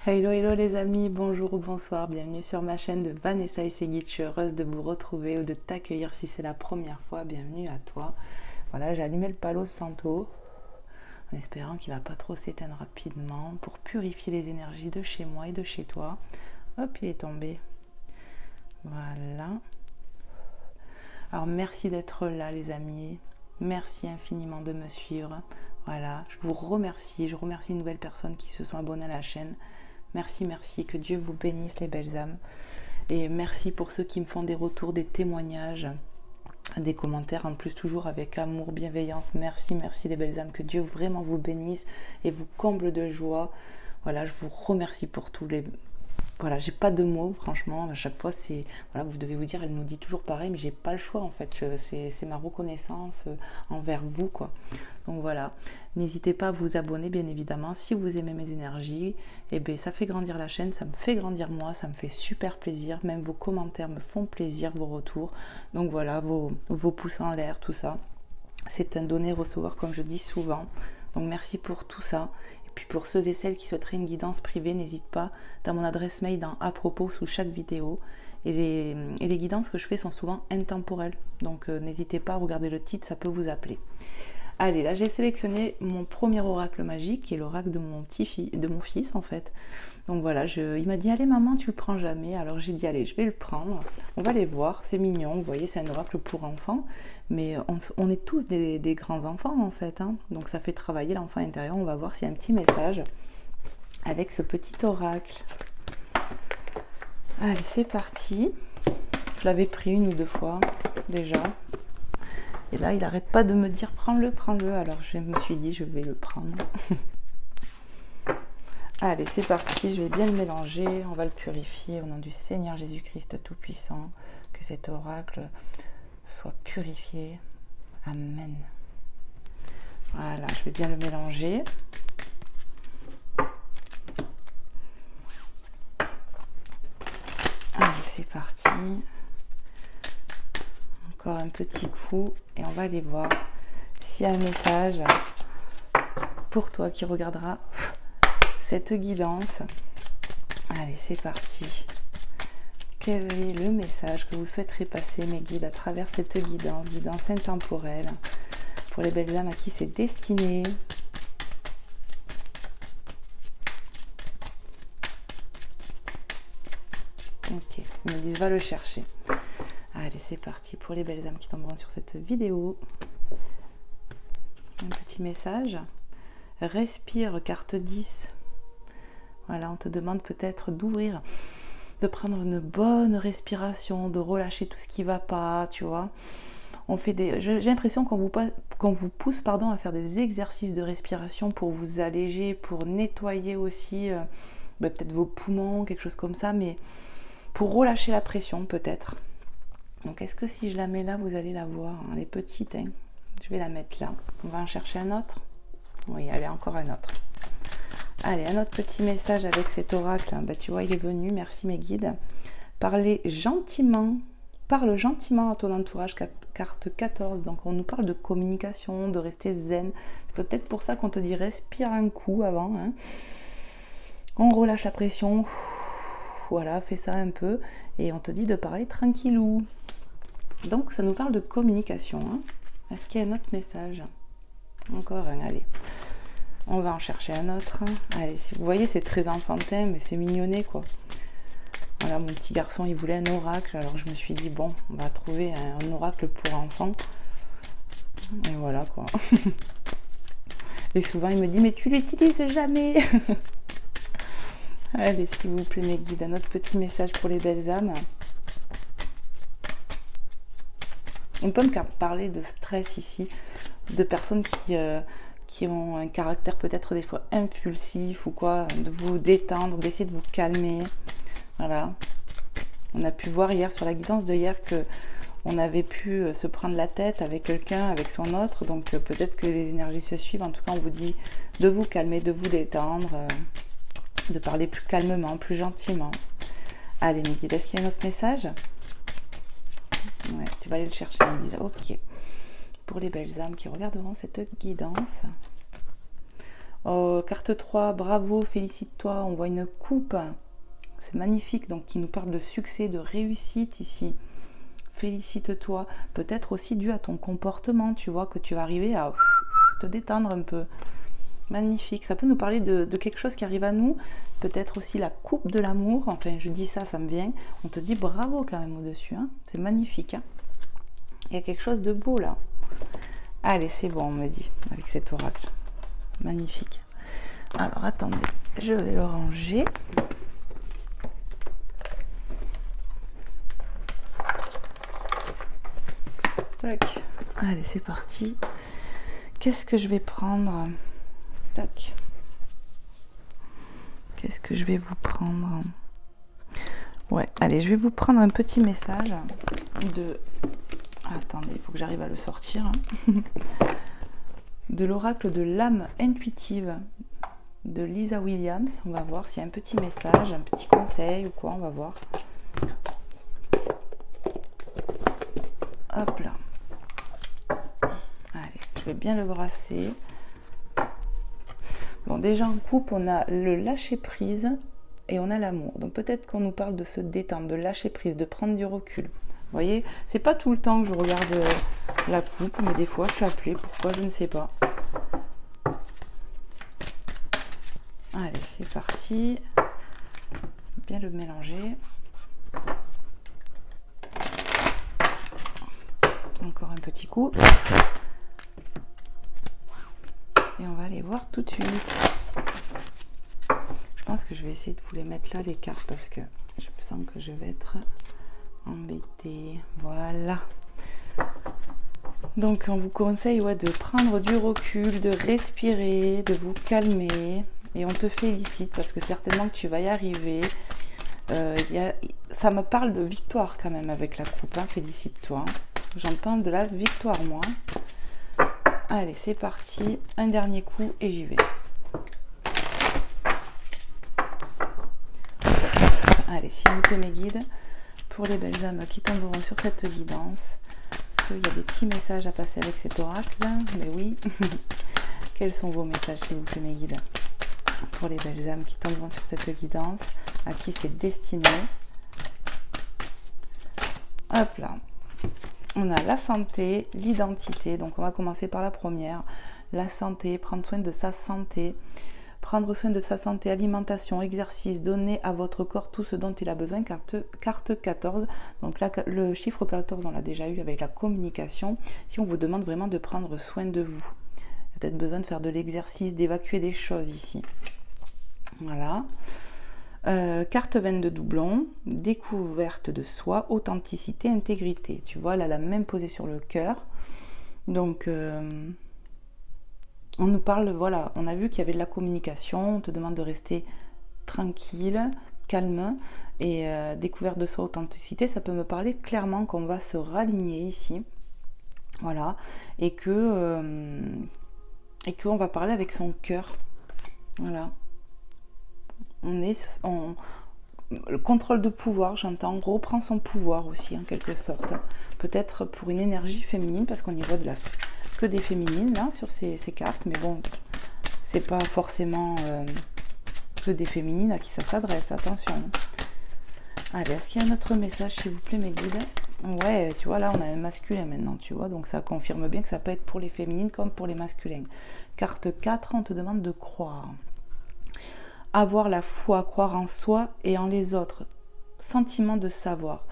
Hello hello les amis, bonjour ou bonsoir, bienvenue sur ma chaîne de Vanessa et ses guides. Je suis heureuse de vous retrouver ou de t'accueillir si c'est la première fois, bienvenue à toi. Voilà, j'ai allumé le Palo Santo en espérant qu'il ne va pas trop s'éteindre rapidement pour purifier les énergies de chez moi et de chez toi. Hop, il est tombé. Voilà. Alors merci d'être là les amis, merci infiniment de me suivre. Voilà, je vous remercie, je remercie les nouvelles personnes qui se sont abonnées à la chaîne. Merci, merci, que Dieu vous bénisse les belles âmes. Et merci pour ceux qui me font des retours, des témoignages, des commentaires, en plus toujours avec amour, bienveillance. Merci, merci les belles âmes, que Dieu vraiment vous bénisse et vous comble de joie. Voilà, je vous remercie pour tous les... Voilà, j'ai pas de mots, franchement, à chaque fois, c'est... Voilà, vous devez vous dire, elle nous dit toujours pareil, mais j'ai pas le choix, en fait. C'est ma reconnaissance envers vous, quoi. Donc voilà, n'hésitez pas à vous abonner, bien évidemment. Si vous aimez mes énergies, eh bien, ça fait grandir la chaîne, ça me fait grandir moi, ça me fait super plaisir. Même vos commentaires me font plaisir, vos retours. Donc voilà, vos pouces en l'air, tout ça. C'est un donner-recevoir, comme je dis souvent. Donc merci pour tout ça. Et puis pour ceux et celles qui souhaiteraient une guidance privée, n'hésite pas, dans mon adresse mail dans à propos sous chaque vidéo. Et les guidances que je fais sont souvent intemporelles. Donc n'hésitez pas à regarder le titre, ça peut vous appeler. Allez, là j'ai sélectionné mon premier oracle magique, qui est l'oracle de mon fils en fait. Donc voilà, il m'a dit allez maman, tu le prends jamais. Alors j'ai dit allez, je vais le prendre. On va les voir, c'est mignon. Vous voyez, c'est un oracle pour enfants, mais on est tous des grands enfants en fait. Hein. Donc ça fait travailler l'enfant intérieur. On va voir s'il y a un petit message avec ce petit oracle. Allez, c'est parti. Je l'avais pris une ou deux fois déjà. Et là, il n'arrête pas de me dire prends-le, prends-le. Alors je me suis dit je vais le prendre. Allez, c'est parti, je vais bien le mélanger, on va le purifier au nom du Seigneur Jésus-Christ Tout-Puissant, que cet oracle soit purifié. Amen. Voilà, je vais bien le mélanger. Allez, c'est parti. Encore un petit coup et on va aller voir s'il y a un message pour toi qui regardera cette guidance. Allez, c'est parti. Quel est le message que vous souhaiterez passer, mes guides, à travers cette guidance intemporelle, pour les belles âmes à qui c'est destiné? Ok, ils me disent va le chercher. Allez, c'est parti pour les belles âmes qui tomberont sur cette vidéo. Un petit message. Respire, carte 10. Voilà, on te demande peut-être d'ouvrir, de prendre une bonne respiration, de relâcher tout ce qui ne va pas, tu vois. On fait j'ai l'impression qu'on vous pousse à faire des exercices de respiration pour vous alléger, pour nettoyer aussi peut-être vos poumons, quelque chose comme ça, mais pour relâcher la pression peut-être. Donc est-ce que si je la mets là, vous allez la voir, hein, elle est petite, hein. Je vais la mettre là. On va en chercher un autre. Oui, allez, encore un autre. Allez, un autre petit message avec cet oracle. Bah, tu vois, il est venu, merci mes guides. Parle gentiment à ton entourage, carte 14. Donc on nous parle de communication, de rester zen. C'est peut-être pour ça qu'on te dit respire un coup avant. Hein. On relâche la pression. Voilà, fais ça un peu. Et on te dit de parler tranquillou. Donc ça nous parle de communication. Hein. Est-ce qu'il y a un autre message? Encore un, allez. On va en chercher un autre. Allez, si vous voyez, c'est très enfantin, mais c'est mignonné, quoi. Voilà, mon petit garçon, il voulait un oracle. Alors je me suis dit, bon, on va trouver un oracle pour enfants. Et voilà, quoi. Et souvent, il me dit, mais tu l'utilises jamais. Allez, s'il vous plaît, mes guides, un autre petit message pour les belles âmes. On peut me parler de stress ici, de personnes qui ont un caractère peut-être des fois impulsif ou quoi, de vous détendre, d'essayer de vous calmer. Voilà. On a pu voir hier sur la guidance de hier que on avait pu se prendre la tête avec quelqu'un, avec son autre. Donc peut-être que les énergies se suivent. En tout cas, on vous dit de vous calmer, de vous détendre, de parler plus calmement, plus gentiment. Allez, mes guides, est-ce qu'il y a un autre message? Ouais, tu vas aller le chercher, ils me disent ok. Pour les belles âmes qui regarderont cette guidance, Carte 3, bravo, félicite-toi. On voit une coupe. C'est magnifique. Donc, qui nous parle de succès, de réussite ici. Félicite-toi. Peut-être aussi dû à ton comportement. Tu vois que tu vas arriver à te détendre un peu. Magnifique. Ça peut nous parler de quelque chose qui arrive à nous. Peut-être aussi la coupe de l'amour. Enfin, je dis ça, ça me vient. On te dit bravo quand même au-dessus. Hein. C'est magnifique. Hein. Il y a quelque chose de beau là. Allez, c'est bon, on me dit, avec cet oracle. Magnifique. Alors, attendez, je vais le ranger. Tac. Allez, c'est parti. Qu'est-ce que je vais prendre? Tac. Qu'est-ce que je vais vous prendre? Ouais, allez, je vais vous prendre un petit message de... Attendez, il faut que j'arrive à le sortir. Hein. De l'oracle de l'âme intuitive de Lisa Williams. On va voir s'il y a un petit message, un petit conseil ou quoi, on va voir. Hop là. Allez, je vais bien le brasser. Bon, déjà en couple, on a le lâcher prise et on a l'amour. Donc peut-être qu'on nous parle de se détendre, de lâcher prise, de prendre du recul. Vous voyez, c'est pas tout le temps que je regarde la coupe, mais des fois je suis appelée. Pourquoi, je ne sais pas. Allez, c'est parti. Bien le mélanger. Encore un petit coup. Et on va aller voir tout de suite. Je pense que je vais essayer de vous les mettre là, les cartes, parce que je sens que je vais être embêtée. Voilà. Donc on vous conseille de prendre du recul, de respirer, de vous calmer. Et on te félicite parce que certainement que tu vas y arriver. Ça me parle de victoire quand même avec la coupe. Hein. Félicite-toi. J'entends de la victoire, moi. Allez, c'est parti. Un dernier coup et j'y vais. Allez, s'il vous plaît, mes guides, pour les belles âmes qui tomberont sur cette guidance, parce qu'il y a des petits messages à passer avec cet oracle, mais oui. Quels sont vos messages, s'il vous plaît, mes guides, pour les belles âmes qui tomberont sur cette guidance, à qui c'est destiné? Hop là. On a la santé, l'identité, donc on va commencer par la première. La santé, prendre soin de sa santé. Prendre soin de sa santé, alimentation, exercice, donner à votre corps tout ce dont il a besoin. Carte 14, donc là le chiffre 14 on l'a déjà eu avec la communication. Si on vous demande vraiment de prendre soin de vous, il y a peut-être besoin de faire de l'exercice, d'évacuer des choses ici. Voilà. Carte 22 doublon, découverte de soi, authenticité, intégrité. Tu vois, elle a la même posée sur le cœur. Donc... on nous parle, voilà, on a vu qu'il y avait de la communication, on te demande de rester tranquille, calme, et découverte de soi, authenticité, ça peut me parler clairement qu'on va se raligner ici, voilà, et qu'on va parler avec son cœur, voilà. On est en le contrôle de pouvoir, j'entends, reprend son pouvoir aussi, en quelque sorte, peut-être pour une énergie féminine, parce qu'on y voit que des féminines là sur ces cartes, mais bon, c'est pas forcément que des féminines à qui ça s'adresse, attention. Allez, est-ce qu'il y a un autre message, s'il vous plaît, mes guides? Ouais, tu vois, là on a un masculin maintenant, tu vois, donc ça confirme bien que ça peut être pour les féminines comme pour les masculins. Carte 4, on te demande de croire. Avoir la foi, croire en soi et en les autres. Sentiment de savoir.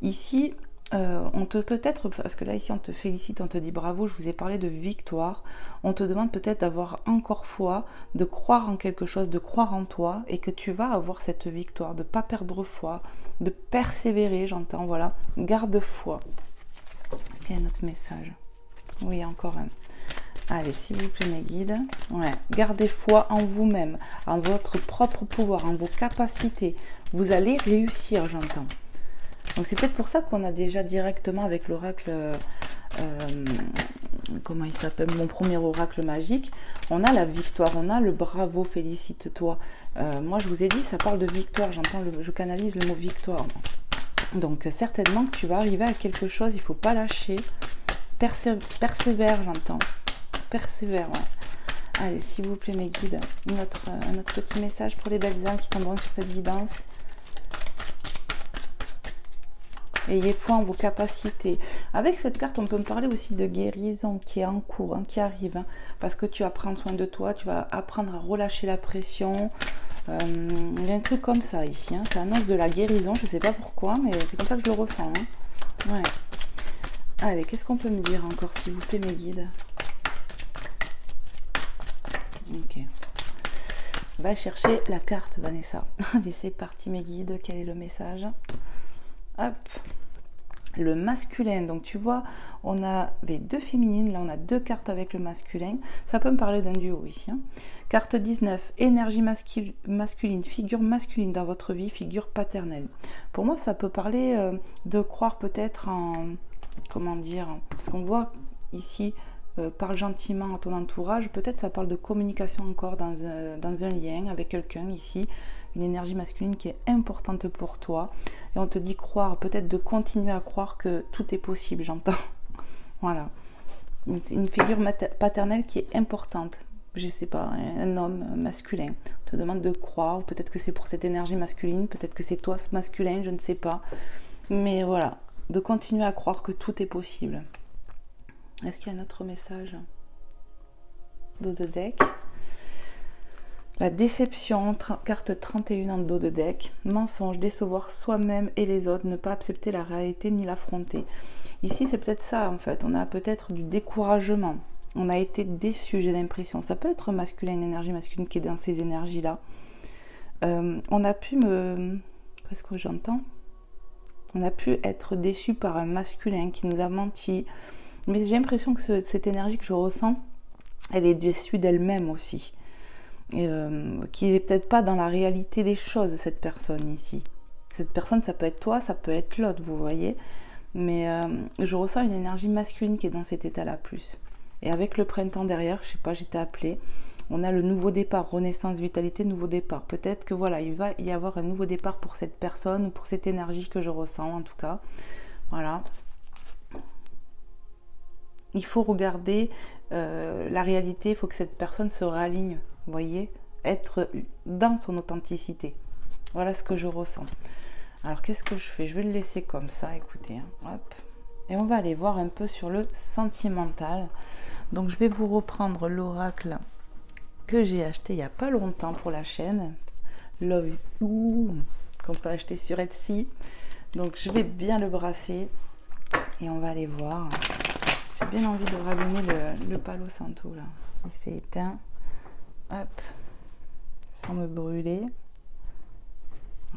Ici, on te peut-être, parce que là ici on te félicite, on te dit bravo, je vous ai parlé de victoire, on te demande peut-être d'avoir encore foi, de croire en quelque chose, de croire en toi, et que tu vas avoir cette victoire, de ne pas perdre foi, de persévérer, j'entends, voilà, garde foi. Est-ce qu'il y a un autre message? Oui, encore un. Allez, s'il vous plaît, mes guides, ouais, gardez foi en vous-même, en votre propre pouvoir, en vos capacités, vous allez réussir, j'entends. Donc c'est peut-être pour ça qu'on a déjà directement avec l'oracle, comment il s'appelle, mon premier oracle magique, on a la victoire, on a le bravo, félicite-toi. Moi je vous ai dit, ça parle de victoire, j'entends, je canalise le mot victoire. Donc certainement que tu vas arriver à quelque chose, il ne faut pas lâcher, persévère, j'entends, persévère, ouais. Allez, s'il vous plaît, mes guides, un autre petit message pour les belles âmes qui tomberont sur cette guidance. Ayez foi en vos capacités. Avec cette carte, on peut me parler aussi de guérison qui est en cours, hein, qui arrive. Hein, parce que tu vas prendre soin de toi, tu vas apprendre à relâcher la pression. Il y a un truc comme ça ici. Hein, ça annonce de la guérison, je ne sais pas pourquoi, mais c'est comme ça que je le ressens. Hein. Ouais. Allez, qu'est-ce qu'on peut me dire encore, s'il vous plaît, mes guides? Ok. Va chercher la carte, Vanessa. Allez, c'est parti, mes guides. Quel est le message? Hop. Le masculin. Donc, tu vois, on avait deux féminines. Là, on a deux cartes avec le masculin. Ça peut me parler d'un duo ici. Hein. Carte 19. Énergie masculine. Figure masculine dans votre vie. Figure paternelle. Pour moi, ça peut parler de croire peut-être en... Comment dire? Parce qu'on voit ici... parle gentiment à ton entourage, peut-être ça parle de communication encore dans un lien avec quelqu'un ici, une énergie masculine qui est importante pour toi, et on te dit croire, peut-être de continuer à croire que tout est possible, j'entends. Voilà, une figure paternelle qui est importante, je sais pas, un homme masculin, on te demande de croire, peut-être que c'est pour cette énergie masculine, peut-être que c'est toi ce masculin, je ne sais pas, mais voilà, de continuer à croire que tout est possible. Est-ce qu'il y a un autre message? Dos de deck. La déception, carte 31 en dos de deck. Mensonge, décevoir soi-même et les autres, ne pas accepter la réalité ni l'affronter. Ici, c'est peut-être ça en fait. On a peut-être du découragement. On a été déçu, j'ai l'impression. Ça peut être masculin, une énergie masculine qui est dans ces énergies-là. On a pu me... Qu'est-ce que j'entends? On a pu être déçu par un masculin qui nous a menti. Mais j'ai l'impression que cette énergie que je ressens, elle est déçue d'elle-même aussi. Qui n'est peut-être pas dans la réalité des choses, cette personne ici. Cette personne, ça peut être toi, ça peut être l'autre, vous voyez. Mais je ressens une énergie masculine qui est dans cet état-là plus. Et avec le printemps derrière, je sais pas, j'étais appelée. On a le nouveau départ, renaissance, vitalité, nouveau départ. Peut-être que voilà, il va y avoir un nouveau départ pour cette personne ou pour cette énergie que je ressens en tout cas. Voilà. Il faut regarder la réalité, il faut que cette personne se réaligne, vous voyez, être dans son authenticité. Voilà ce que je ressens. Alors, qu'est-ce que je fais? Je vais le laisser comme ça, écoutez. Hein, hop. Et on va aller voir un peu sur le sentimental. Donc, je vais vous reprendre l'oracle que j'ai acheté il n'y a pas longtemps pour la chaîne. Love You, qu'on peut acheter sur Etsy. Donc, je vais bien le brasser et on va aller voir. J'ai bien envie de rallumer le Palo Santo là. Il s'est éteint. Hop. Sans me brûler.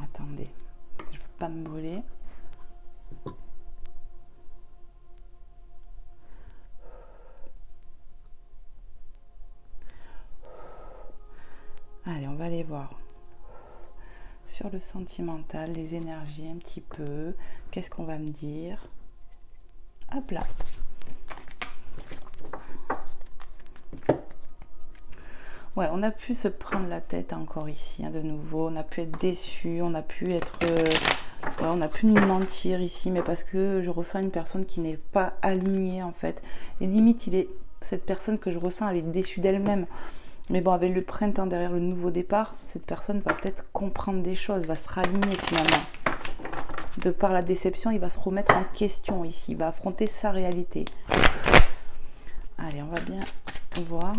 Attendez. Je ne veux pas me brûler. Allez, on va aller voir. Sur le sentimental, les énergies un petit peu. Qu'est-ce qu'on va me dire? Hop là. Ouais, on a pu se prendre la tête encore ici, hein, de nouveau. On a pu être déçu, on a pu être... ouais, on a pu nous mentir ici, mais parce que je ressens une personne qui n'est pas alignée, en fait. Et limite, cette personne que je ressens, elle est déçue d'elle-même. Mais bon, avec le printemps derrière le nouveau départ, cette personne va peut-être comprendre des choses, va se raligner finalement. De par la déception, il va se remettre en question ici. Il va affronter sa réalité. Allez, on va bien voir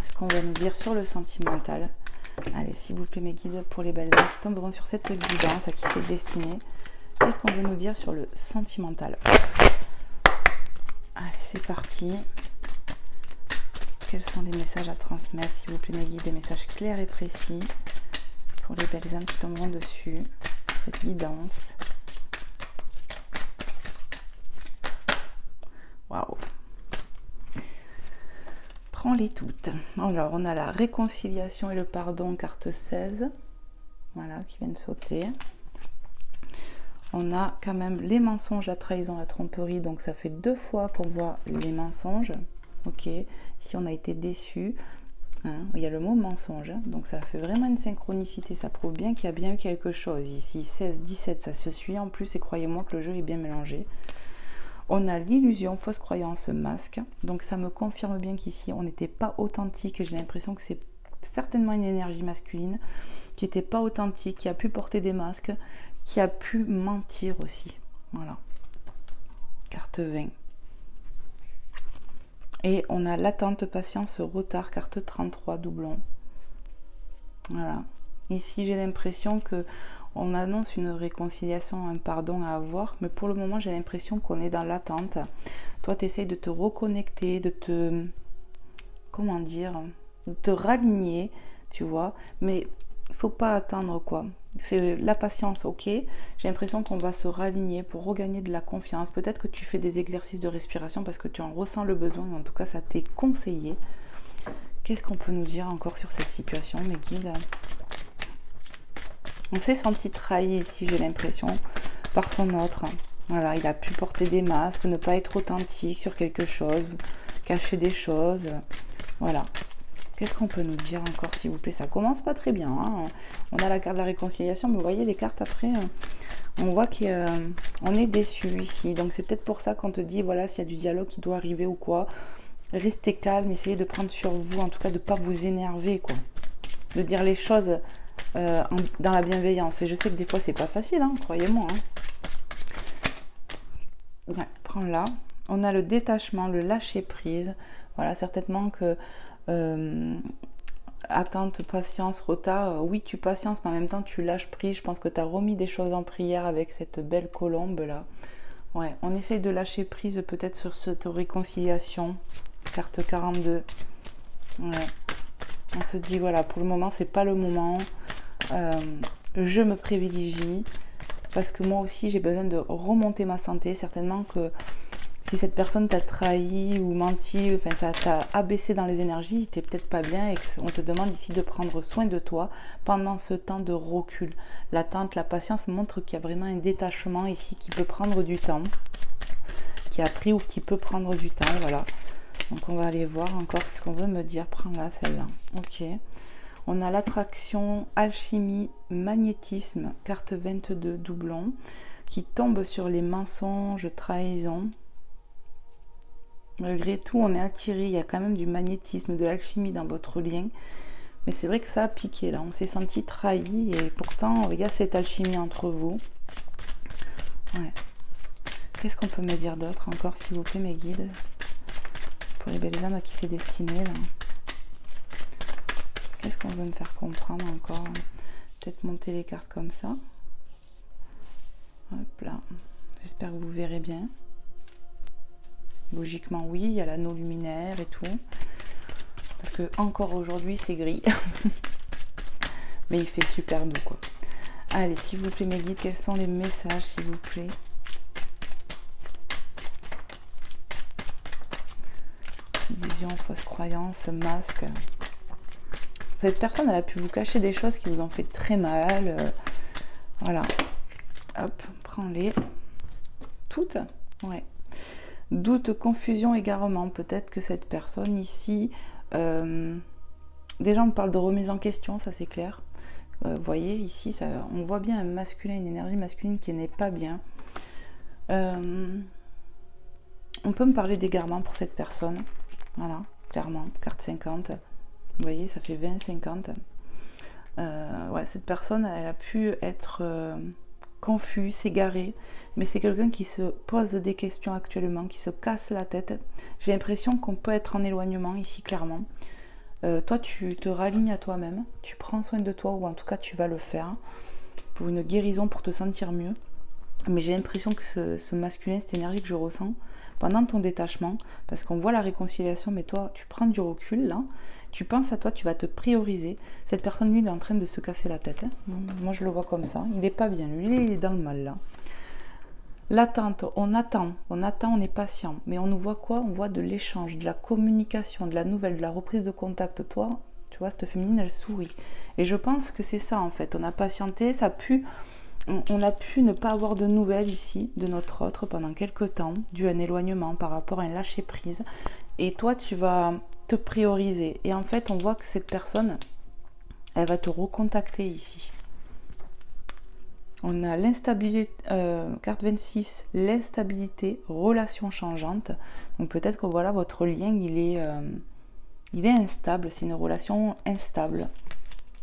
ce qu'on va nous dire sur le sentimental. Allez, s'il vous plaît, mes guides, pour les belles âmes qui tomberont sur cette guidance, à qui c'est destiné. Qu'est-ce qu'on veut nous dire sur le sentimental? Allez, c'est parti. Quels sont les messages à transmettre, s'il vous plaît, mes guides, des messages clairs et précis pour les belles âmes qui tomberont dessus, cette guidance. Waouh! Prends-les toutes. Alors, on a la réconciliation et le pardon, carte 16. Voilà, qui viennent sauter. On a quand même les mensonges, la trahison, la tromperie. Donc, ça fait 2 fois qu'on voit les mensonges. Ok, ici on a été déçu, hein, il y a le mot mensonge, hein, donc ça fait vraiment une synchronicité, ça prouve bien qu'il y a bien eu quelque chose, ici 16, 17, ça se suit en plus, et croyez-moi que le jeu est bien mélangé. On a l'illusion, fausse croyance, masque. Donc ça me confirme bien qu'ici, on n'était pas authentique. J'ai l'impression que c'est certainement une énergie masculine qui n'était pas authentique, qui a pu porter des masques, qui a pu mentir aussi. Voilà. Carte 20. Et on a l'attente, patience, retard, carte 33, doublon. Voilà. Ici, j'ai l'impression que on annonce une réconciliation, un pardon à avoir, mais pour le moment, j'ai l'impression qu'on est dans l'attente. Toi, tu essayes de te reconnecter, de te... Comment dire, de te raligner, tu vois, mais il faut pas attendre, quoi. C'est la patience, ok. J'ai l'impression qu'on va se raligner pour regagner de la confiance. Peut-être que tu fais des exercices de respiration parce que tu en ressens le besoin. En tout cas, ça t'est conseillé. Qu'est-ce qu'on peut nous dire encore sur cette situation, mes guides? On s'est senti trahi ici, j'ai l'impression, par son autre. Voilà, il a pu porter des masques, ne pas être authentique sur quelque chose, cacher des choses. Voilà. Qu'est-ce qu'on peut nous dire encore, s'il vous plaît? Ça commence pas très bien. Hein. On a la carte de la réconciliation, mais vous voyez les cartes après, on voit qu'on est déçu ici. Donc c'est peut-être pour ça qu'on te dit, voilà, s'il y a du dialogue qui doit arriver ou quoi, restez calme, essayez de prendre sur vous, en tout cas de ne pas vous énerver, quoi. De dire les choses dans la bienveillance. Et je sais que des fois, c'est pas facile, hein, croyez-moi. Hein. Ouais, prends-la. On a le détachement, le lâcher-prise. Voilà, certainement que... attente, patience, retard, oui tu patiences mais en même temps tu lâches prise. Je pense que tu as remis des choses en prière avec cette belle colombe là. Ouais, on essaye de lâcher prise peut-être sur cette réconciliation. Carte 42. Ouais. On se dit voilà, pour le moment c'est pas le moment. Je me privilégie parce que moi aussi j'ai besoin de remonter ma santé. Certainement que si cette personne t'a trahi ou menti, enfin ça t'a abaissé dans les énergies, t'es peut-être pas bien et qu'on te demande ici de prendre soin de toi pendant ce temps de recul. L'attente, la patience montre qu'il y a vraiment un détachement ici qui peut prendre du temps, qui a pris ou qui peut prendre du temps, voilà. Donc on va aller voir encore ce qu'on veut me dire. Prends-la celle-là. Ok. On a l'attraction, alchimie, magnétisme, carte 22, doublon, qui tombe sur les mensonges, trahison. Malgré tout, on est attiré, il y a quand même du magnétisme, de l'alchimie dans votre lien. Mais c'est vrai que ça a piqué là, on s'est senti trahi et pourtant, il y a cette alchimie entre vous. Ouais. Qu'est-ce qu'on peut me dire d'autre encore, s'il vous plaît, mes guides? Pour les belles âmes à qui c'est destiné là. Qu'est-ce qu'on veut me faire comprendre encore? Peut-être monter les cartes comme ça. Hop là. J'espère que vous verrez bien. Logiquement, oui, il y a l'anneau luminaire et tout. Parce que encore aujourd'hui, c'est gris. Mais il fait super doux, quoi. Allez, s'il vous plaît, mes guides, quels sont les messages, s'il vous plaît? Illusion, fausse croyance, masque. Cette personne, elle a pu vous cacher des choses qui vous ont fait très mal. Voilà. Hop, prends-les. Toutes? Ouais. Doute, confusion, égarement. Peut-être que cette personne ici... déjà, on parle de remise en question, ça c'est clair. Vous voyez, ici, ça, on voit bien un masculin, une énergie masculine qui n'est pas bien. On peut me parler d'égarement pour cette personne. Voilà, clairement, carte 50. Vous voyez, ça fait 20, 50. Ouais, cette personne, elle a pu être confuse, s'égarer. Mais c'est quelqu'un qui se pose des questions actuellement, qui se casse la tête. J'ai l'impression qu'on peut être en éloignement ici, clairement. Toi, tu te ralignes à toi-même. Tu prends soin de toi, ou en tout cas, tu vas le faire. Pour une guérison, pour te sentir mieux. Mais j'ai l'impression que ce masculin, cette énergie que je ressens, pendant ton détachement, parce qu'on voit la réconciliation, mais toi, tu prends du recul, là. Tu penses à toi, tu vas te prioriser. Cette personne, lui, il est en train de se casser la tête. Hein. Moi, je le vois comme ça. Il n'est pas bien. Lui, il est dans le mal, là. L'attente, on attend, on est patient. Mais on nous voit quoi? On voit de l'échange, de la communication, de la nouvelle, de la reprise de contact. Toi, tu vois, cette féminine, elle sourit. Et je pense que c'est ça, en fait. On a patienté, on a pu ne pas avoir de nouvelles ici, de notre autre, pendant quelques temps, dû à un éloignement par rapport à un lâcher-prise. Et toi, tu vas te prioriser. Et en fait, on voit que cette personne, elle va te recontacter ici. On a l'instabilité, carte 26, l'instabilité, relation changeante. Donc peut-être que voilà, votre lien, il est instable, c'est une relation instable.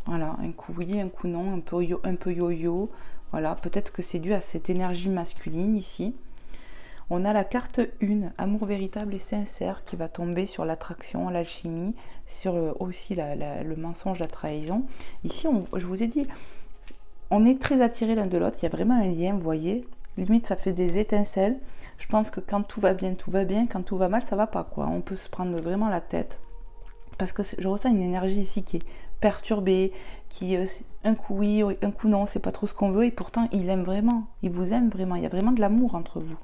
Voilà, un coup oui, un coup non, un peu yo-yo. Voilà, peut-être que c'est dû à cette énergie masculine ici. On a la carte 1, amour véritable et sincère, qui va tomber sur l'attraction, l'alchimie, sur aussi le mensonge, la trahison. Ici, je vous ai dit, on est très attirés l'un de l'autre, il y a vraiment un lien, vous voyez. Limite, ça fait des étincelles. Je pense que quand tout va bien, tout va bien. Quand tout va mal, ça va pas, quoi. On peut se prendre vraiment la tête. Parce que je ressens une énergie ici qui est perturbée, qui un coup oui, un coup non, c'est pas trop ce qu'on veut. Et pourtant, il aime vraiment, il vous aime vraiment. Il y a vraiment de l'amour entre vous.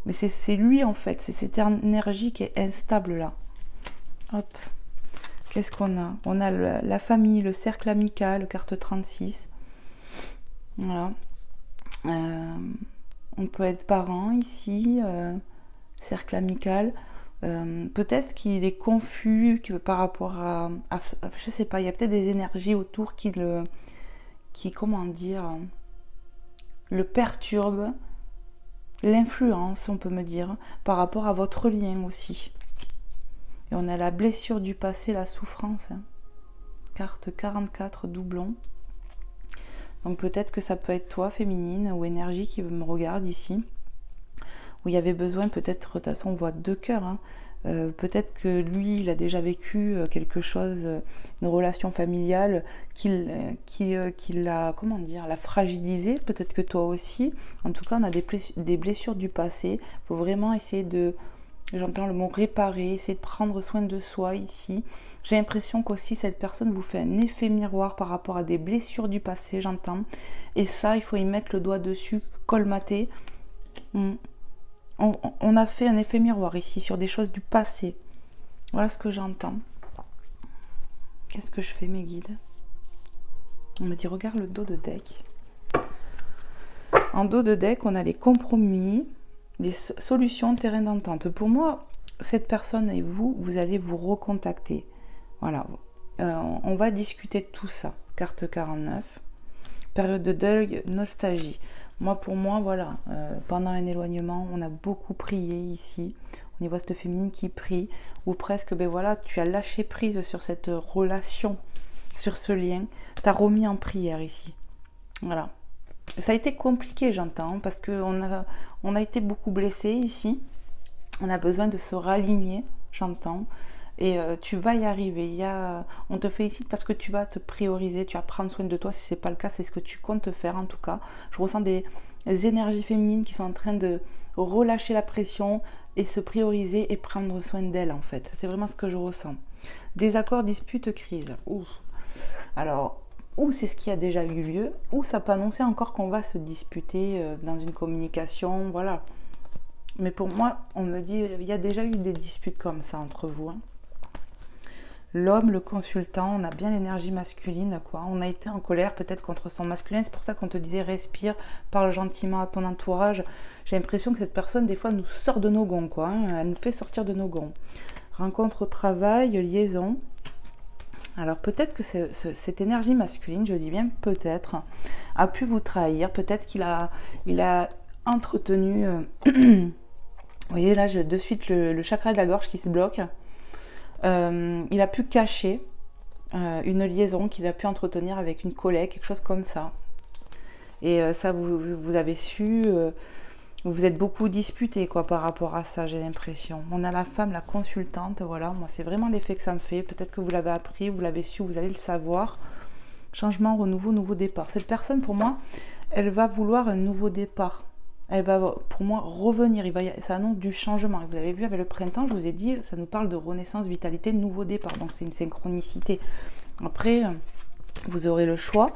Mais c'est lui, en fait. C'est cette énergie qui est instable, là. Hop. Qu'est-ce qu'on a? On a la famille, le cercle amical, carte 36. Voilà. On peut être parent ici, cercle amical. Peut-être qu'il est confus par rapport à je sais pas, il y a peut-être des énergies autour qui comment dire, le perturbent, l'influence, on peut me dire, par rapport à votre lien aussi. Et on a la blessure du passé, la souffrance. Carte 44, doublon. Donc peut-être que ça peut être toi, féminine, ou énergie qui me regarde ici. Où il y avait besoin, peut-être, de toute façon, on voit deux cœurs. Peut-être que lui, il a déjà vécu quelque chose, une relation familiale qui l'a, comment dire, l'a fragilisé. Peut-être que toi aussi. En tout cas, on a des blessures du passé. Il faut vraiment essayer de... J'entends le mot réparer, essayer de prendre soin de soi ici. J'ai l'impression qu'aussi cette personne vous fait un effet miroir par rapport à des blessures du passé, j'entends. Et ça, il faut y mettre le doigt dessus, colmater. On a fait un effet miroir ici sur des choses du passé. Voilà ce que j'entends. Qu'est-ce que je fais, mes guides? On me dit, regarde le dos de deck. En dos de deck, on a les compromis, les solutions, terrain d'entente. Pour moi, cette personne et vous, vous allez vous recontacter. Voilà. On va discuter de tout ça. Carte 49. Période de deuil, nostalgie. Pour moi, voilà. Pendant un éloignement, on a beaucoup prié ici. On y voit cette féminine qui prie. Ou presque, ben voilà, tu as lâché prise sur cette relation, sur ce lien. Tu as remis en prière ici. Voilà. Ça a été compliqué, j'entends, parce qu'on a été beaucoup blessés ici. On a besoin de se raligner, j'entends. Et tu vas y arriver. On te félicite parce que tu vas te prioriser, tu vas prendre soin de toi. Si ce n'est pas le cas, c'est ce que tu comptes faire en tout cas. Je ressens des énergies féminines qui sont en train de relâcher la pression et se prioriser et prendre soin d'elles en fait. C'est vraiment ce que je ressens. Désaccord, dispute, crise. Ouf. Alors, ou c'est ce qui a déjà eu lieu, ou ça peut annoncer encore qu'on va se disputer dans une communication, voilà. Mais pour moi, on me dit, il y a déjà eu des disputes comme ça entre vous. L'homme, le consultant, on a bien l'énergie masculine, quoi. On a été en colère peut-être contre son masculin. C'est pour ça qu'on te disait respire, parle gentiment à ton entourage. J'ai l'impression que cette personne, des fois, nous sort de nos gonds, quoi. Elle nous fait sortir de nos gonds. Rencontre au travail, liaison. Alors peut-être que cette énergie masculine, je dis bien peut-être, a pu vous trahir. Peut-être qu'il a entretenu... vous voyez là, de suite le chakra de la gorge qui se bloque. Il a pu cacher une liaison qu'il a pu entretenir avec une collègue, quelque chose comme ça. Et ça, vous avez su, vous vous êtes beaucoup disputé quoi, par rapport à ça, j'ai l'impression. On a la femme, la consultante, voilà, moi c'est vraiment l'effet que ça me fait. Peut-être que vous l'avez appris, vous l'avez su, vous allez le savoir. Changement, renouveau, nouveau départ. Cette personne, pour moi, elle va vouloir un nouveau départ. Elle va, pour moi, revenir. Ça annonce du changement. Vous l'avez vu avec le printemps, je vous ai dit, ça nous parle de renaissance, vitalité, de nouveau départ. Donc, c'est une synchronicité. Après, vous aurez le choix,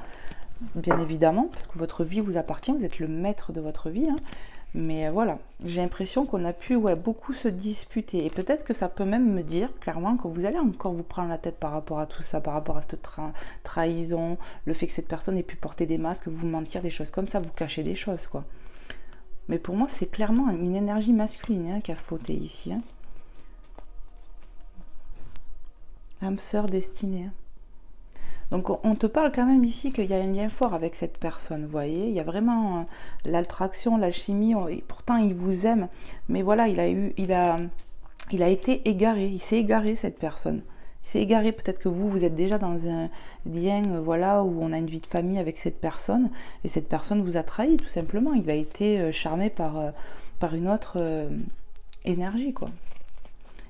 bien évidemment, parce que votre vie vous appartient. Vous êtes le maître de votre vie. Mais voilà, j'ai l'impression qu'on a pu beaucoup se disputer. Et peut-être que ça peut même me dire, clairement, que vous allez encore vous prendre la tête par rapport à tout ça, par rapport à cette trahison, le fait que cette personne ait pu porter des masques, vous mentir, des choses comme ça, vous cacher des choses, quoi. Mais pour moi, c'est clairement une énergie masculine qui a fauté ici. Âme sœur destinée. Donc on te parle quand même ici qu'il y a un lien fort avec cette personne, vous voyez. Il y a vraiment l'attraction, l'alchimie, et pourtant il vous aime. Mais voilà, il a été égaré, il s'est égaré cette personne. Il s'est égaré, peut-être que vous êtes déjà dans un lien voilà, où on a une vie de famille avec cette personne. Et cette personne vous a trahi tout simplement. Il a été charmé par une autre énergie, quoi.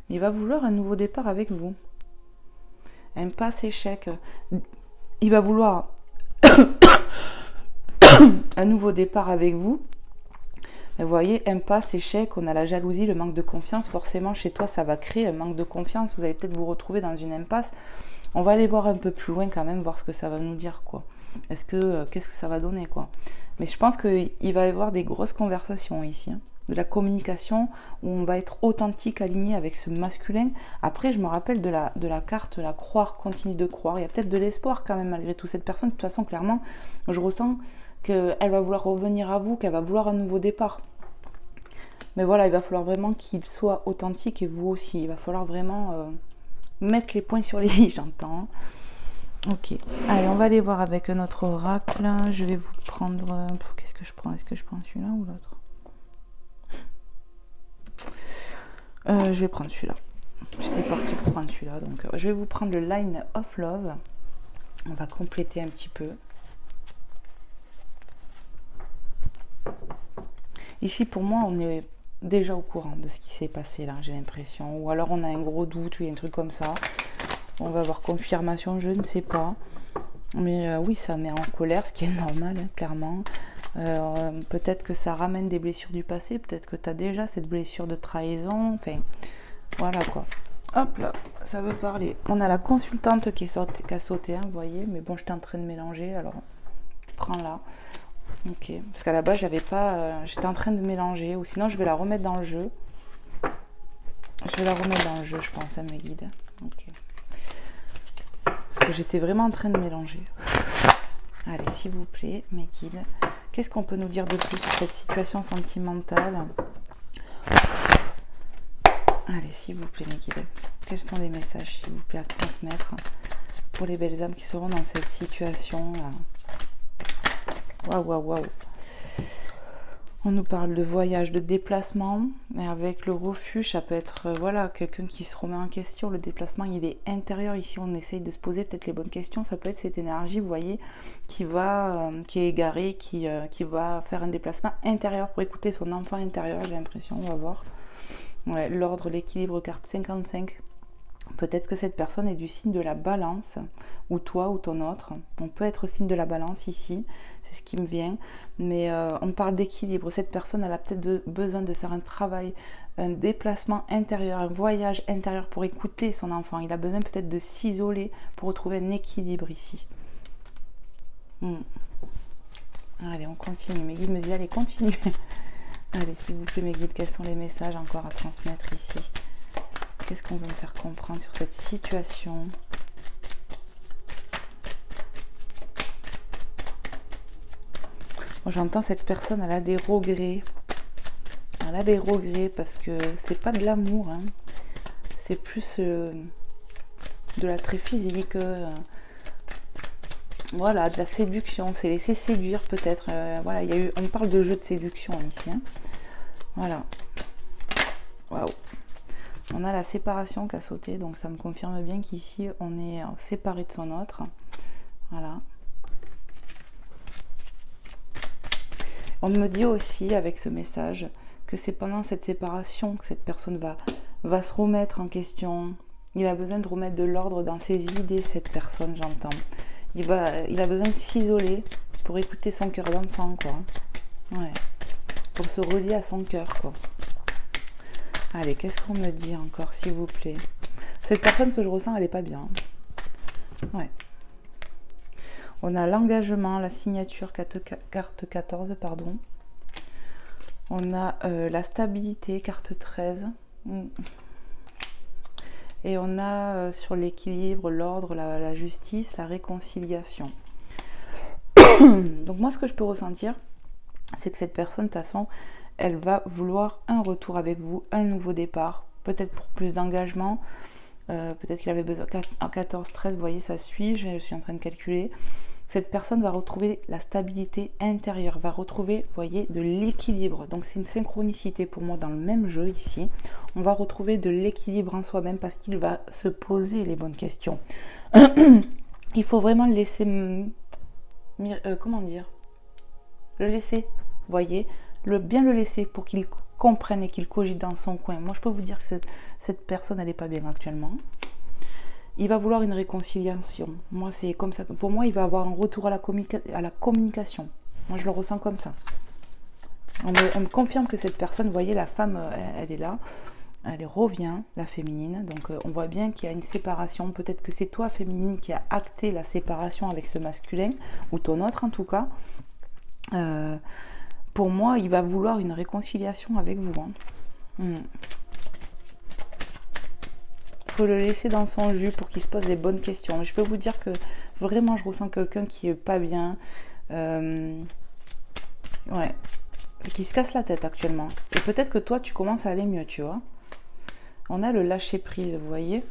Il va vouloir un nouveau départ avec vous. Impasse, échec. Il va vouloir un nouveau départ avec vous. Mais vous voyez, impasse, échec, on a la jalousie, le manque de confiance. Forcément, chez toi, ça va créer un manque de confiance. Vous allez peut-être vous retrouver dans une impasse. On va aller voir un peu plus loin quand même, voir ce que ça va nous dire, quoi. Qu'est-ce que ça va donner, quoi. Mais je pense qu'il va y avoir des grosses conversations ici, hein. De la communication où on va être authentique, aligné avec ce masculin. Après, je me rappelle de la carte, la croire, continue de croire. Il y a peut-être de l'espoir quand même malgré tout. Cette personne, de toute façon, clairement, je ressens qu'elle va vouloir revenir à vous, qu'elle va vouloir un nouveau départ. Mais voilà, il va falloir vraiment qu'il soit authentique et vous aussi. Il va falloir vraiment mettre les points sur les i, j'entends. Ok, allez, on va aller voir avec notre oracle. Je vais vous prendre... Qu'est-ce que je prends? Est-ce que je prends celui-là ou l'autre? Je vais prendre celui-là. J'étais partie pour prendre celui-là. Donc, je vais vous prendre le Line of Love. On va compléter un petit peu. Ici, pour moi, on est déjà au courant de ce qui s'est passé là, j'ai l'impression. Ou alors, on a un gros doute ou il y a un truc comme ça. On va avoir confirmation, je ne sais pas. Mais oui, ça met en colère, ce qui est normal, hein, clairement. Peut-être que ça ramène des blessures du passé, peut-être que tu as déjà cette blessure de trahison, enfin, voilà quoi. Hop là, ça veut parler. On a la consultante qui a sauté, hein, vous voyez, mais bon, j'étais en train de mélanger, alors prends là. Ok, parce qu'à la base, j'étais en train de mélanger, ou sinon je vais la remettre dans le jeu. Je vais la remettre dans le jeu, je pense, à mes guides. Ok. Parce que j'étais vraiment en train de mélanger. Allez, s'il vous plaît, mes guides. Qu'est-ce qu'on peut nous dire de plus sur cette situation sentimentale? Allez, s'il vous plaît, mes guides. Quels sont les messages, s'il vous plaît, à transmettre pour les belles âmes qui seront dans cette situation? Waouh, waouh, waouh. On nous parle de voyage, de déplacement, mais avec le refuge, ça peut être voilà, quelqu'un qui se remet en question. Le déplacement, il est intérieur. Ici, on essaye de se poser peut-être les bonnes questions. Ça peut être cette énergie, vous voyez, qui est égarée, qui va faire un déplacement intérieur pour écouter son enfant intérieur, j'ai l'impression. On va voir. Ouais, l'ordre, l'équilibre, carte 55. Peut-être que cette personne est du signe de la balance, ou toi ou ton autre. On peut être signe de la balance ici, c'est ce qui me vient. Mais on parle d'équilibre. Cette personne, elle a peut-être besoin de faire un travail, un déplacement intérieur, un voyage intérieur pour écouter son enfant. Il a besoin peut-être de s'isoler pour retrouver un équilibre ici. Allez, on continue. Mes guides me disent, allez, continue. Allez, s'il vous plaît, mes guides, quels sont les messages encore à transmettre ici? Qu'est-ce qu'on veut me faire comprendre sur cette situation? Bon, j'entends cette personne, elle a des regrets. Elle a des regrets parce que c'est pas de l'amour, hein. C'est plus de l'attrait physique, voilà, de la séduction. C'est laisser séduire peut-être. Voilà, on parle de jeu de séduction ici, hein. Voilà. Waouh. On a la séparation qui a sauté, donc ça me confirme bien qu'ici on est séparé de son autre. Voilà. On me dit aussi avec ce message que c'est pendant cette séparation que cette personne va se remettre en question. Il a besoin de remettre de l'ordre dans ses idées, cette personne, j'entends. Il a besoin de s'isoler pour écouter son cœur d'enfant, quoi. Ouais. Pour se relier à son cœur, quoi. Allez, qu'est-ce qu'on me dit encore, s'il vous plaît? Cette personne que je ressens, elle n'est pas bien. Ouais. On a l'engagement, la signature, carte 14, pardon. On a la stabilité, carte 13. Et on a sur l'équilibre, l'ordre, la justice, la réconciliation. Donc moi, ce que je peux ressentir, c'est que cette personne, de toute façon, elle va vouloir un retour avec vous, un nouveau départ, peut-être pour plus d'engagement, Peut-être qu'il avait besoin en 14, 13, vous voyez, ça suit, je suis en train de calculer. Cette personne va retrouver la stabilité intérieure, va retrouver, vous voyez, de l'équilibre. Donc c'est une synchronicité pour moi dans le même jeu ici. On va retrouver de l'équilibre en soi-même parce qu'il va se poser les bonnes questions. Il faut vraiment le laisser, comment dire, le laisser, vous voyez, bien le laisser pour qu'il comprenne et qu'il cogite dans son coin. Moi, je peux vous dire que cette personne, elle n'est pas bien actuellement. Il va vouloir une réconciliation. Moi, c'est comme ça. Pour moi, il va avoir un retour à la communication. Moi, je le ressens comme ça. On me confirme que cette personne, vous voyez, la femme, elle est là. Elle revient, la féminine. Donc, on voit bien qu'il y a une séparation. Peut-être que c'est toi, féminine, qui a acté la séparation avec ce masculin, ou ton autre, en tout cas. Pour moi, il va vouloir une réconciliation avec vous. Faut le laisser dans son jus pour qu'il se pose les bonnes questions. Mais je peux vous dire que vraiment, je ressens quelqu'un qui est pas bien. Ouais. Qui se casse la tête actuellement. Et peut-être que toi, tu commences à aller mieux, tu vois. On a le lâcher-prise, vous voyez.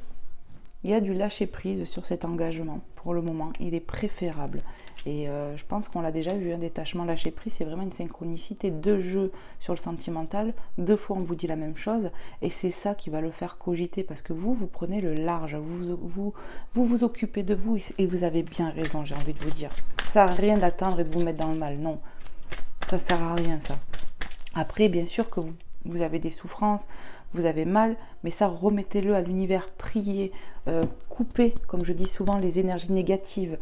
Il y a du lâcher-prise sur cet engagement. Pour le moment, il est préférable. Et je pense qu'on l'a déjà vu, un détachement lâcher-prise, c'est vraiment une synchronicité de jeu sur le sentimental. 2 fois, on vous dit la même chose. Et c'est ça qui va le faire cogiter. Parce que vous prenez le large. Vous occupez de vous. Et vous avez bien raison, j'ai envie de vous dire. Ça sert à rien d'attendre et de vous mettre dans le mal. Non, ça sert à rien, ça. Après, bien sûr que vous avez des souffrances, vous avez mal, mais ça, remettez-le à l'univers, priez, coupez, comme je dis souvent, les énergies négatives.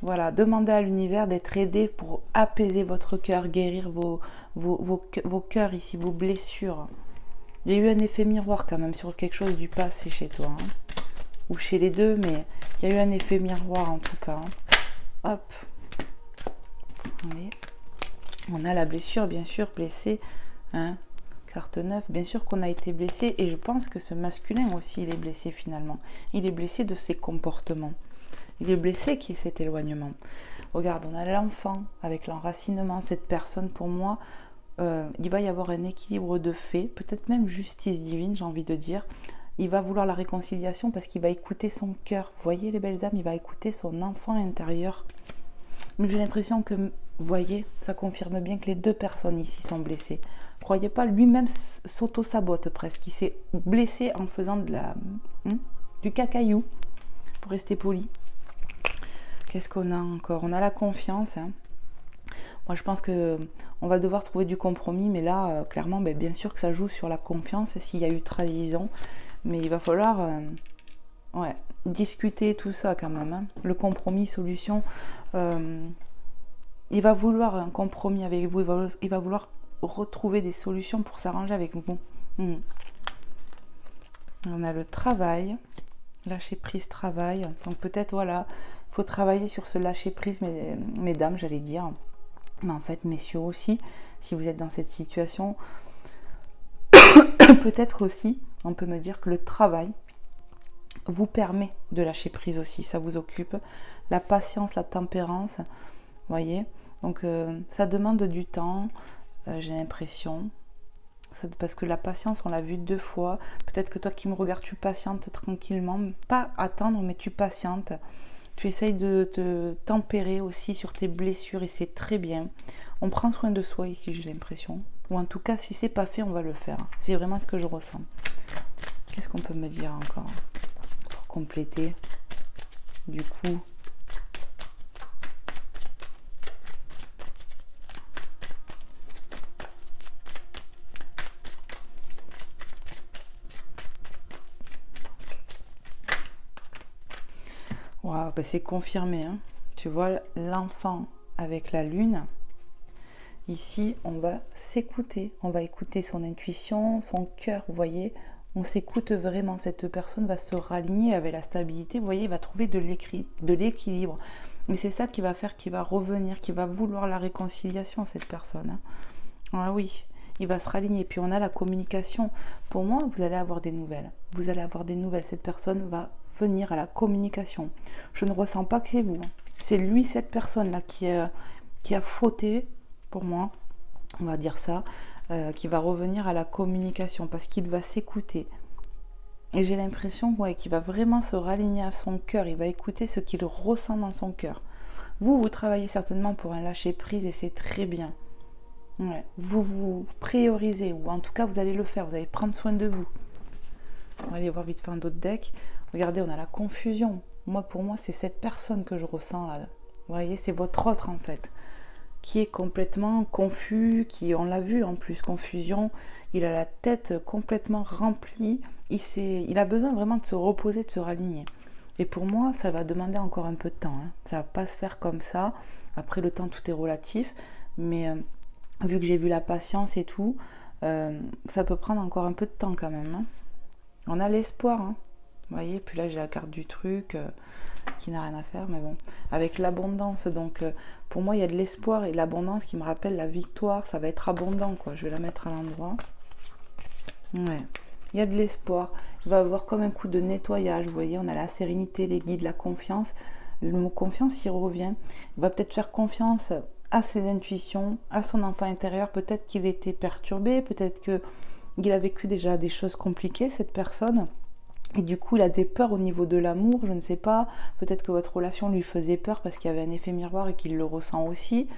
Voilà, demandez à l'univers d'être aidé pour apaiser votre cœur, guérir vos cœurs ici, vos blessures. Il y a eu un effet miroir quand même sur quelque chose du passé chez toi, ou chez les deux, mais il y a eu un effet miroir en tout cas. Hop, allez. On a la blessure, bien sûr, blessé, carte 9, bien sûr qu'on a été blessé, et je pense que ce masculin aussi, il est blessé finalement. Il est blessé de ses comportements. Il est blessé qui est cet éloignement. Regarde, on a l'enfant avec l'enracinement. Cette personne, pour moi, il va y avoir un équilibre de fait, peut-être même justice divine, j'ai envie de dire. Il va vouloir la réconciliation parce qu'il va écouter son cœur. Vous voyez les belles âmes, il va écouter son enfant intérieur. Mais j'ai l'impression que, vous voyez, ça confirme bien que les 2 personnes ici sont blessées. Croyez pas, lui-même s'auto-sabote presque. Il s'est blessé en faisant du cacaillou, pour rester poli. Qu'est-ce qu'on a encore? On a la confiance. Moi, je pense que on va devoir trouver du compromis, mais là, clairement, bien sûr que ça joue sur la confiance s'il y a eu trahison. Mais il va falloir discuter tout ça quand même. Le compromis, solution. Il va vouloir un compromis avec vous. Il va vouloir retrouver des solutions pour s'arranger avec vous. On a le travail. Lâcher prise, travail. Donc peut-être, voilà, il faut travailler sur ce lâcher prise, mesdames, j'allais dire. Mais en fait, messieurs aussi, si vous êtes dans cette situation, peut-être aussi, on peut me dire que le travail vous permet de lâcher prise aussi. Ça vous occupe. La patience, la tempérance, vous voyez. Donc ça demande du temps, j'ai l'impression. Parce que la patience, on l'a vu 2 fois. Peut-être que toi qui me regardes, tu patientes tranquillement. Pas attendre, mais tu patientes. Tu essayes de te tempérer aussi sur tes blessures et c'est très bien. On prend soin de soi ici, j'ai l'impression. Ou en tout cas, si c'est pas fait, on va le faire. C'est vraiment ce que je ressens. Qu'est-ce qu'on peut me dire encore pour compléter? Du coup... Wow, c'est confirmé. Tu vois, l'enfant avec la lune, ici, on va s'écouter. On va écouter son intuition, son cœur, vous voyez. On s'écoute vraiment. Cette personne va se raligner avec la stabilité. Vous voyez, il va trouver de l'équilibre. Et c'est ça qui va faire qu'il va revenir, qu'il va vouloir la réconciliation, cette personne. Ah oui, il va se raligner. Puis on a la communication. Pour moi, vous allez avoir des nouvelles. Vous allez avoir des nouvelles. Cette personne va venir à la communication. Je ne ressens pas que c'est vous. C'est lui, cette personne-là, qui a fauté, pour moi, on va dire ça, qui va revenir à la communication, parce qu'il va s'écouter. Et j'ai l'impression ouais, qu'il va vraiment se raligner à son cœur. Il va écouter ce qu'il ressent dans son cœur. Vous travaillez certainement pour un lâcher-prise et c'est très bien. Ouais. Vous vous priorisez, ou en tout cas vous allez le faire. Vous allez prendre soin de vous. On va aller voir vite fait un autre deck. Regardez, on a la confusion. Pour moi, c'est cette personne que je ressens là. Vous voyez, c'est votre autre en fait, qui est complètement confus, on l'a vu en plus, confusion. Il a la tête complètement remplie. Il a besoin vraiment de se reposer, de se raligner. Et pour moi, ça va demander encore un peu de temps. Hein. Ça va pas se faire comme ça. Après, le temps, tout est relatif. Mais vu que j'ai vu la patience et tout, ça peut prendre encore un peu de temps quand même. Hein. On a l'espoir. Hein. Vous voyez, puis là, j'ai la carte du truc qui n'a rien à faire. Mais bon, avec l'abondance. Donc, pour moi, il y a de l'espoir et l'abondance qui me rappelle la victoire. Ça va être abondant, quoi. Je vais la mettre à l'endroit. Ouais. Il y a de l'espoir. Il va y avoir comme un coup de nettoyage. Vous voyez, on a la sérénité, les guides, la confiance. Le mot confiance, il revient. Il va peut-être faire confiance à ses intuitions, à son enfant intérieur. Peut-être qu'il était perturbé, peut-être qu'il a vécu déjà des choses compliquées, cette personne. Et du coup, il a des peurs au niveau de l'amour, je ne sais pas. Peut-être que votre relation lui faisait peur parce qu'il y avait un effet miroir et qu'il le ressent aussi.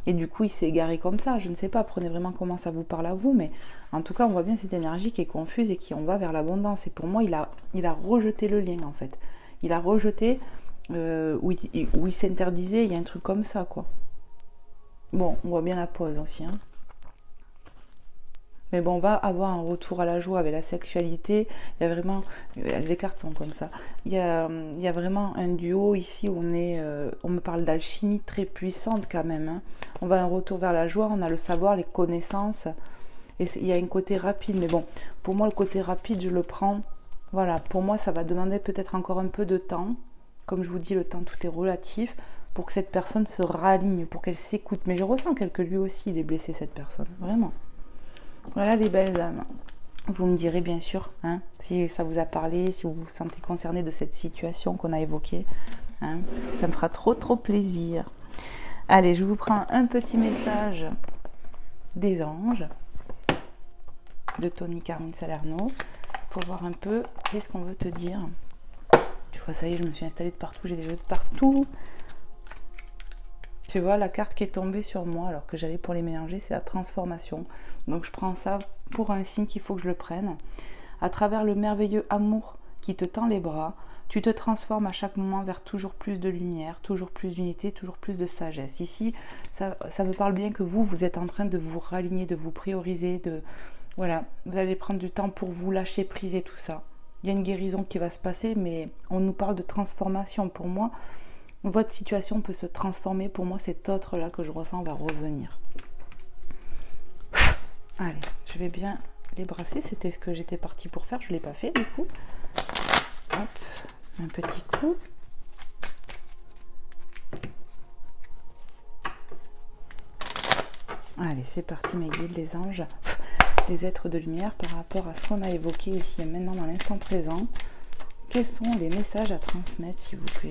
Et du coup, il s'est égaré comme ça. Je ne sais pas, prenez vraiment comment ça vous parle à vous. Mais en tout cas, on voit bien cette énergie qui est confuse et qui on va vers l'abondance. Et pour moi, il a rejeté le lien, en fait. Il a rejeté où il s'interdisait. Il y a un truc comme ça, quoi. Bon, on voit bien la pause aussi, hein. Mais bon, on va avoir un retour à la joie avec la sexualité. Il y a vraiment... Les cartes sont comme ça. Il y a vraiment un duo ici où on me parle d'alchimie très puissante quand même. Hein. On va un retour vers la joie. On a le savoir, les connaissances. Et il y a un côté rapide. Mais bon, pour moi, le côté rapide, je le prends. Voilà, pour moi, ça va demander peut-être encore un peu de temps. Comme je vous dis, le temps, tout est relatif. Pour que cette personne se raligne, pour qu'elle s'écoute. Mais je ressens que lui aussi, il est blessé, cette personne. Vraiment. Voilà les belles âmes. Vous me direz bien sûr hein, si ça vous a parlé, si vous vous sentez concerné de cette situation qu'on a évoquée. Hein. Ça me fera trop plaisir. Allez, je vous prends un petit message des anges de Tony Carmine Salerno pour voir un peu qu'est-ce qu'on veut te dire. Tu vois, ça y est, je me suis installée de partout, j'ai des jeux de partout. Tu vois, la carte qui est tombée sur moi alors que j'allais pour les mélanger, c'est la transformation. Donc je prends ça pour un signe qu'il faut que je le prenne. À travers le merveilleux amour qui te tend les bras, tu te transformes à chaque moment vers toujours plus de lumière, toujours plus d'unité, toujours plus de sagesse. Ici, ça me parle bien que vous êtes en train de vous raligner, de vous prioriser, voilà, vous allez prendre du temps pour vous lâcher prise et tout ça. Il y a une guérison qui va se passer, mais on nous parle de transformation. Pour moi, votre situation peut se transformer. Pour moi, cet autre-là que je ressens va revenir. Allez, je vais bien les brasser. C'était ce que j'étais partie pour faire. Je ne l'ai pas fait du coup. Hop, un petit coup. Allez, c'est parti mes guides, les anges, les êtres de lumière par rapport à ce qu'on a évoqué ici et maintenant dans l'instant présent. Quels sont les messages à transmettre, s'il vous plaît?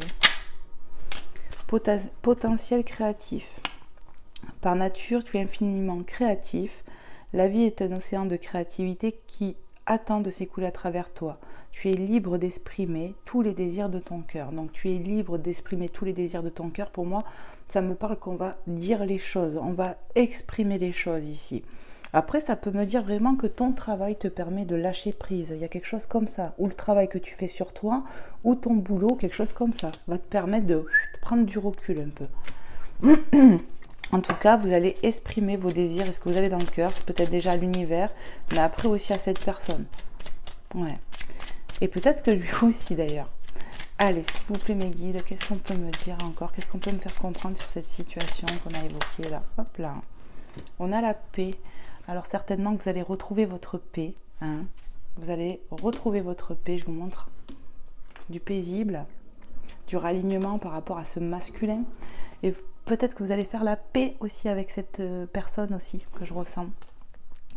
Potentiel créatif. Par nature, tu es infiniment créatif. La vie est un océan de créativité qui attend de s'écouler à travers toi. Tu es libre d'exprimer tous les désirs de ton cœur. Donc tu es libre d'exprimer tous les désirs de ton cœur. Pour moi, ça me parle qu'on va dire les choses, on va exprimer les choses ici. Après, ça peut me dire vraiment que ton travail te permet de lâcher prise. Il y a quelque chose comme ça. Ou le travail que tu fais sur toi, ou ton boulot, quelque chose comme ça, va te permettre de prendre du recul un peu. En tout cas, vous allez exprimer vos désirs et ce que vous avez dans le cœur, peut-être déjà à l'univers, mais après aussi à cette personne. Ouais. Et peut-être que lui aussi d'ailleurs. Allez, s'il vous plaît mes guides, qu'est-ce qu'on peut me dire encore? Qu'est-ce qu'on peut me faire comprendre sur cette situation qu'on a évoquée là? Hop là. On a la paix. Alors certainement que vous allez retrouver votre paix. Hein. Vous allez retrouver votre paix. Je vous montre du paisible, du ralignement par rapport à ce masculin. Et peut-être que vous allez faire la paix aussi avec cette personne aussi que je ressens.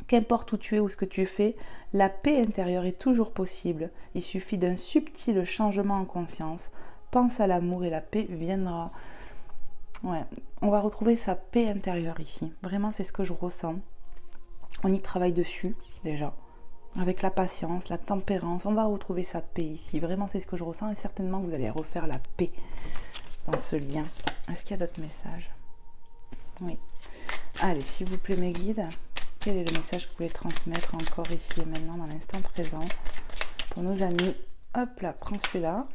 Qu'importe où tu es ou ce que tu fais, la paix intérieure est toujours possible. Il suffit d'un subtil changement en conscience. Pense à l'amour et la paix viendra. Ouais, on va retrouver sa paix intérieure ici. Vraiment, c'est ce que je ressens. On y travaille dessus, déjà. avec la patience, la tempérance. On va retrouver sa paix ici. Vraiment, c'est ce que je ressens et certainement que vous allez refaire la paix dans ce lien. Est-ce qu'il y a d'autres messages? Oui. Allez, s'il vous plaît, mes guides, quel est le message que vous voulez transmettre encore ici et maintenant, dans l'instant présent, pour nos amis? Hop là, prends celui-là.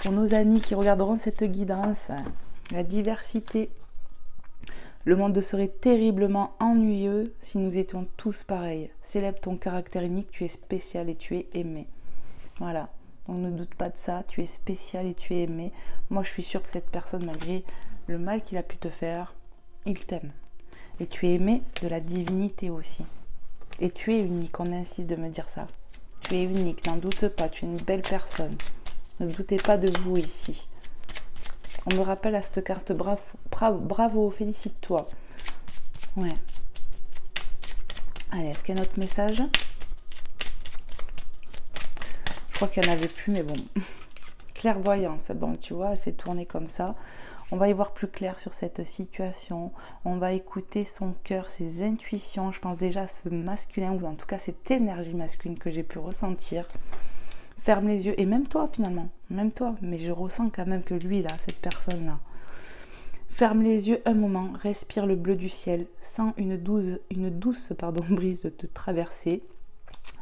Pour nos amis qui regarderont cette guidance, la diversité. Le monde serait terriblement ennuyeux si nous étions tous pareils. Célèbre ton caractère unique, tu es spécial et tu es aimé. Voilà, donc ne doute pas de ça, tu es spécial et tu es aimé. Moi, je suis sûre que cette personne, malgré le mal qu'il a pu te faire, il t'aime. Et tu es aimé de la divinité aussi. Et tu es unique, on insiste de me dire ça. Tu es unique, n'en doute pas, tu es une belle personne. Ne doutez pas de vous ici. On me rappelle à cette carte, bravo, félicite-toi. Ouais. Allez, est-ce qu'il y a un autre message? Je crois qu'il n'y en avait plus, mais bon. Clairvoyance, bon, tu vois, elle s'est tournée comme ça. On va y voir plus clair sur cette situation. On va écouter son cœur, ses intuitions. Je pense déjà à ce masculin, ou en tout cas cette énergie masculine que j'ai pu ressentir. Ferme les yeux, et même toi finalement, même toi, mais je ressens quand même que lui là, cette personne-là. Ferme les yeux un moment, respire le bleu du ciel, sens une douce brise de te traverser.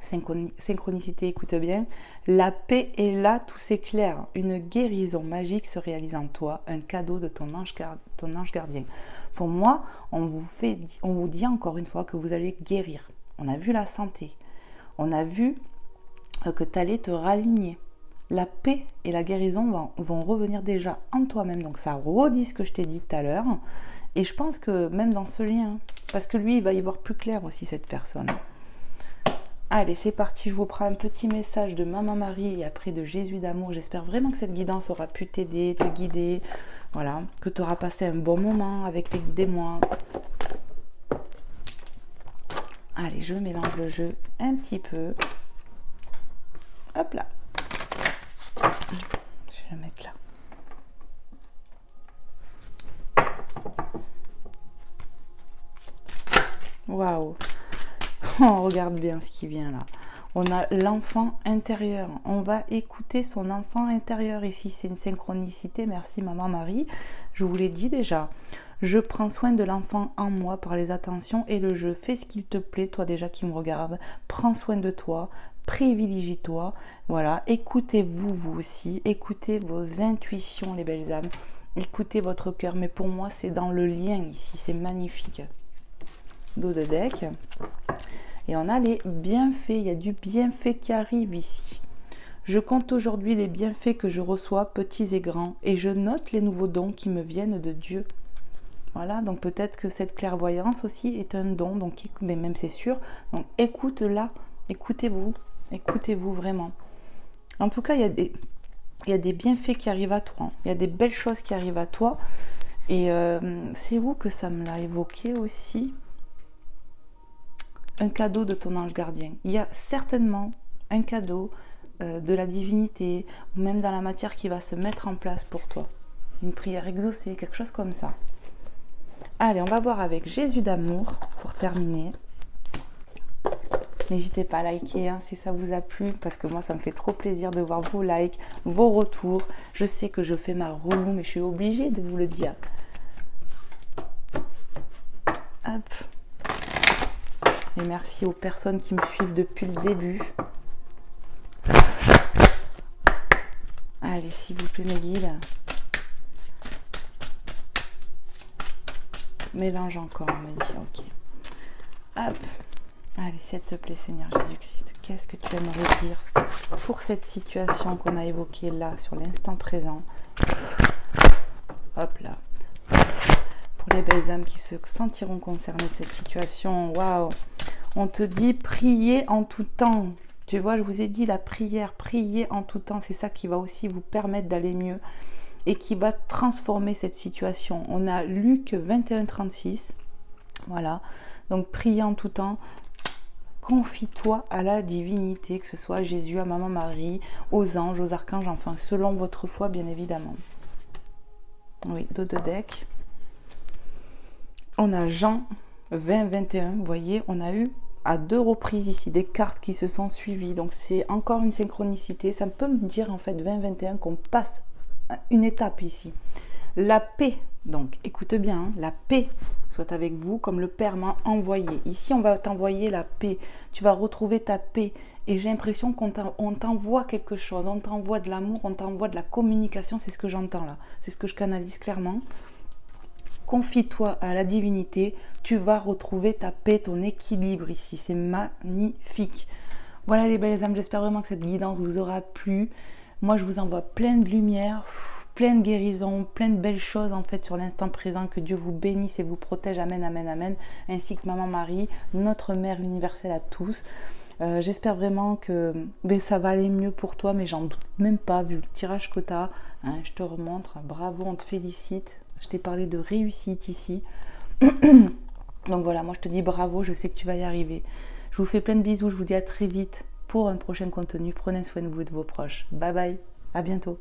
Synchronicité, écoute bien. La paix est là, tout s'éclaire. Une guérison magique se réalise en toi, un cadeau de ton ange gardien. Pour moi, on vous dit encore une fois que vous allez guérir. On a vu la santé, on a vu que tu allais te raligner. La paix et la guérison vont revenir déjà en toi-même. Donc ça redit ce que je t'ai dit tout à l'heure. Et je pense que même dans ce lien, parce que lui, il va y voir plus clair aussi, cette personne. Allez, c'est parti. Je vous prends un petit message de Maman Marie et après de Jésus d'amour. J'espère vraiment que cette guidance aura pu t'aider, te guider. Voilà, que tu auras passé un bon moment avec tes guides et moi. Allez, je mélange le jeu un petit peu. Hop là. Je vais le mettre là. Waouh. On regarde bien ce qui vient là. On a l'enfant intérieur. On va écouter son enfant intérieur ici. C'est une synchronicité. Merci Maman Marie. Je vous l'ai dit déjà. Je prends soin de l'enfant en moi par les attentions et le jeu. Fais ce qu'il te plaît, toi déjà qui me regarde. Prends soin de toi. Privilégie-toi. Voilà. Écoutez-vous, vous aussi. Écoutez vos intuitions, les belles âmes. Écoutez votre cœur. Mais pour moi, c'est dans le lien ici. C'est magnifique. Dos de deck. Et on a les bienfaits. Il y a du bienfait qui arrive ici. Je compte aujourd'hui les bienfaits que je reçois, petits et grands, et je note les nouveaux dons qui me viennent de Dieu. Voilà, donc peut-être que cette clairvoyance aussi est un don, donc mais même c'est sûr. Donc écoute-la, écoutez-vous vraiment. En tout cas, il y a des bienfaits qui arrivent à toi. Il y a des belles choses qui arrivent à toi. Et c'est où que ça me l'a évoqué aussi? Un cadeau de ton ange gardien. Il y a certainement un cadeau de la divinité, ou même dans la matière qui va se mettre en place pour toi. Une prière exaucée, quelque chose comme ça. Allez, on va voir avec Jésus d'amour pour terminer. N'hésitez pas à liker hein, si ça vous a plu, parce que moi ça me fait trop plaisir de voir vos likes, vos retours. Je sais que je fais ma relou, mais je suis obligée de vous le dire. Hop. Et merci aux personnes qui me suivent depuis le début. Allez, s'il vous plaît, mes guides. Mélange encore, on me dit. Ok. Hop. Allez, s'il te plaît, Seigneur Jésus-Christ. Qu'est-ce que tu aimerais dire pour cette situation qu'on a évoquée là, sur l'instant présent? Hop là. Pour les belles âmes qui se sentiront concernées de cette situation. Waouh. On te dit prier en tout temps. Tu vois, je vous ai dit la prière, prier en tout temps. C'est ça qui va aussi vous permettre d'aller mieux et qui va transformer cette situation. On a Luc 21, 36. Voilà. Donc, prier en tout temps. Confie-toi à la divinité, que ce soit à Jésus, à Maman Marie, aux anges, aux archanges, enfin, selon votre foi, bien évidemment. Oui, dos de deck. On a Jean 20, 21. Vous voyez, on a eu à 2 reprises ici des cartes qui se sont suivies. Donc c'est encore une synchronicité. Ça peut me dire en fait 2021 qu'on passe une étape ici. La paix, donc écoute bien, hein, la paix soit avec vous comme le Père m'a envoyé. Ici on va t'envoyer la paix. Tu vas retrouver ta paix. Et j'ai l'impression qu'on t'envoie quelque chose. On t'envoie de l'amour, on t'envoie de la communication. C'est ce que j'entends là. C'est ce que je canalise clairement. Confie-toi à la divinité, tu vas retrouver ta paix, ton équilibre ici. C'est magnifique. Voilà les belles âmes, j'espère vraiment que cette guidance vous aura plu. Moi, je vous envoie plein de lumière, plein de guérison, plein de belles choses en fait sur l'instant présent. Que Dieu vous bénisse et vous protège. Amen, amen, amen. Ainsi que Maman Marie, notre Mère universelle à tous. J'espère vraiment que ça va aller mieux pour toi, mais j'en doute même pas vu le tirage que tu as. Hein, je te remontre. Bravo, on te félicite. Je t'ai parlé de réussite ici. Donc voilà, moi je te dis bravo, je sais que tu vas y arriver. Je vous fais plein de bisous, je vous dis à très vite pour un prochain contenu. Prenez soin de vous et de vos proches. Bye bye, à bientôt.